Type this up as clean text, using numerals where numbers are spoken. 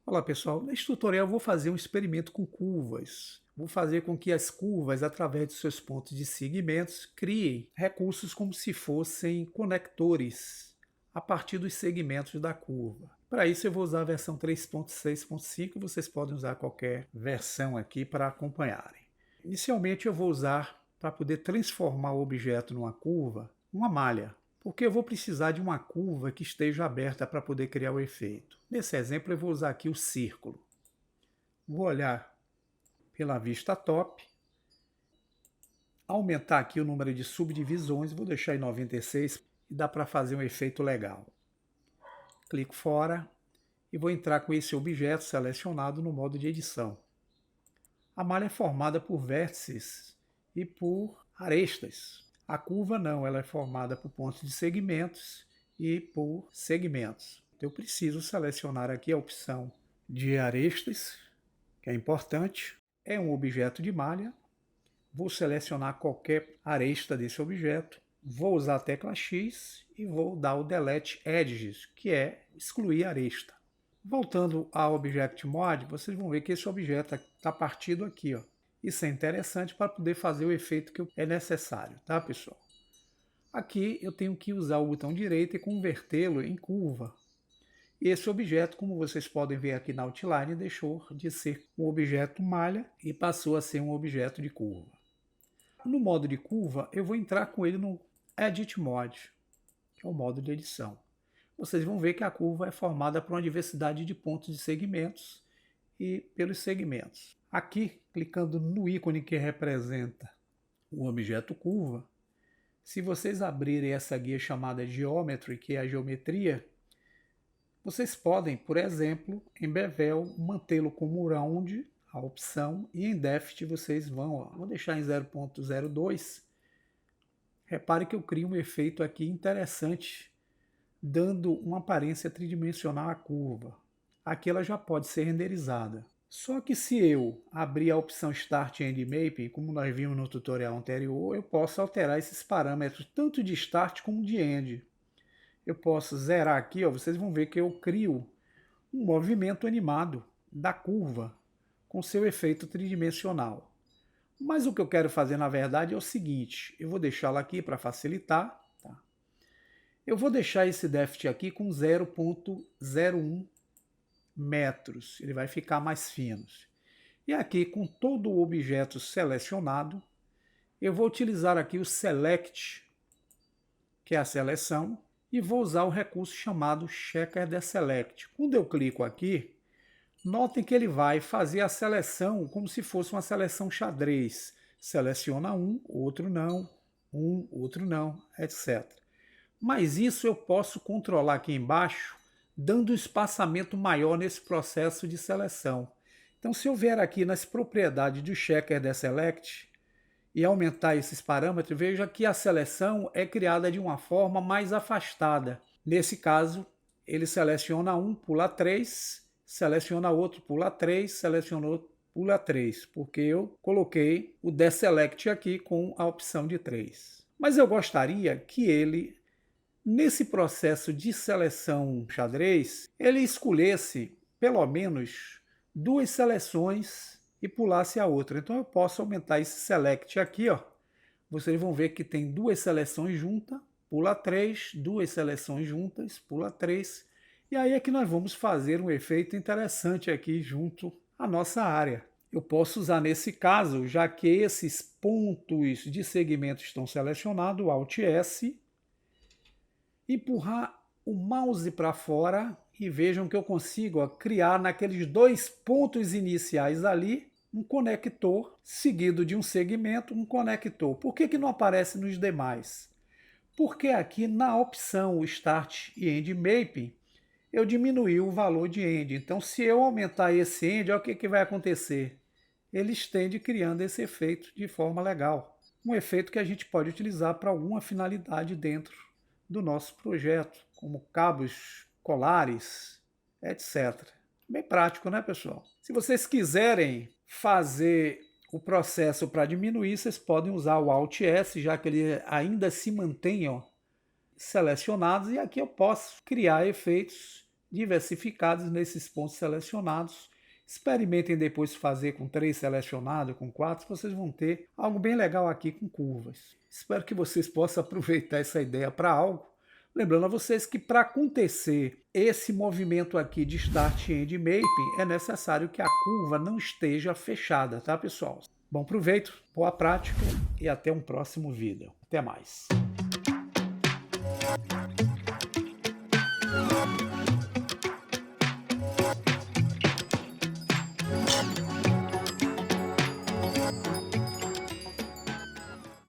Olá pessoal, neste tutorial eu vou fazer um experimento com curvas. Vou fazer com que as curvas, através de seus pontos de segmentos, criem recursos como se fossem conectores a partir dos segmentos da curva. Para isso eu vou usar a versão 3.6.5 e vocês podem usar qualquer versão aqui para acompanharem. Inicialmente eu vou usar, para poder transformar o objeto numa curva, uma malha, porque eu vou precisar de uma curva que esteja aberta para poder criar o efeito. Nesse exemplo eu vou usar aqui o círculo. Vou olhar pela vista top, aumentar aqui o número de subdivisões, vou deixar em 96 e dá para fazer um efeito legal. Clico fora e vou entrar com esse objeto selecionado no modo de edição. A malha é formada por vértices e por arestas. A curva não, ela é formada por pontos de segmentos e por segmentos. Eu preciso selecionar aqui a opção de arestas, que é importante. É um objeto de malha. Vou selecionar qualquer aresta desse objeto. Vou usar a tecla X e vou dar o Delete Edges, que é excluir aresta. Voltando ao Object Mode, vocês vão ver que esse objeto está partido aqui, ó. Isso é interessante para poder fazer o efeito que é necessário, tá, pessoal? Aqui eu tenho que usar o botão direito e convertê-lo em curva. E esse objeto, como vocês podem ver aqui na outline, deixou de ser um objeto malha e passou a ser um objeto de curva. No modo de curva, eu vou entrar com ele no Edit Mode, que é o modo de edição. Vocês vão ver que a curva é formada por uma diversidade de pontos de segmentos e pelos segmentos. Aqui, clicando no ícone que representa o objeto curva, se vocês abrirem essa guia chamada Geometry, que é a geometria, vocês podem, por exemplo, em Bevel, mantê-lo como Round, a opção, e em Depth vocês vou deixar em 0.02. Repare que eu crio um efeito aqui interessante, dando uma aparência tridimensional à curva. Aqui ela já pode ser renderizada. Só que se eu abrir a opção Start End Mapping, como nós vimos no tutorial anterior, eu posso alterar esses parâmetros tanto de Start como de End. Eu posso zerar aqui, ó, vocês vão ver que eu crio um movimento animado da curva com seu efeito tridimensional. Mas o que eu quero fazer na verdade é o seguinte, eu vou deixá-lo aqui para facilitar. Tá? Eu vou deixar esse Depth aqui com 0.01 metros, ele vai ficar mais fino. E aqui, com todo o objeto selecionado, eu vou utilizar aqui o Select, que é a seleção, e vou usar o recurso chamado Checker Deselect. Quando eu clico aqui, notem que ele vai fazer a seleção como se fosse uma seleção xadrez. Seleciona um, outro não, etc. Mas isso eu posso controlar aqui embaixo, dando um espaçamento maior nesse processo de seleção. Então, se eu vier aqui nas propriedades do Checker Deselect e aumentar esses parâmetros, veja que a seleção é criada de uma forma mais afastada. Nesse caso, ele seleciona um, pula 3, seleciona outro, pula 3, selecionou, pula 3, porque eu coloquei o Deselect aqui com a opção de 3. Mas eu gostaria que ele, nesse processo de seleção xadrez, ele escolhesse pelo menos duas seleções e pulasse a outra. Então eu posso aumentar esse select aqui, ó. Vocês vão ver que tem duas seleções juntas, pula 3, duas seleções juntas, pula 3. E aí é que nós vamos fazer um efeito interessante aqui junto à nossa área. Eu posso usar nesse caso, já que esses pontos de segmento estão selecionados, o Alt S, empurrar o mouse para fora e vejam que eu consigo criar naqueles dois pontos iniciais ali um conector seguido de um segmento, um conector. Por que não aparece nos demais? Porque aqui na opção Start e End Mapping eu diminuí o valor de End. Então se eu aumentar esse End, olha o que vai acontecer. Ele estende criando esse efeito de forma legal. Um efeito que a gente pode utilizar para alguma finalidade dentro do nosso projeto, como cabos colares, etc. Bem prático, né, pessoal? Se vocês quiserem fazer o processo para diminuir, vocês podem usar o Alt S, já que ele ainda se mantém selecionados, e aqui eu posso criar efeitos diversificados nesses pontos selecionados. Experimentem depois fazer com 3 selecionados, com 4, vocês vão ter algo bem legal aqui com curvas. Espero que vocês possam aproveitar essa ideia para algo. Lembrando a vocês que para acontecer esse movimento aqui de Start End Mapping, é necessário que a curva não esteja fechada, tá, pessoal? Bom proveito, boa prática e até um próximo vídeo. Até mais.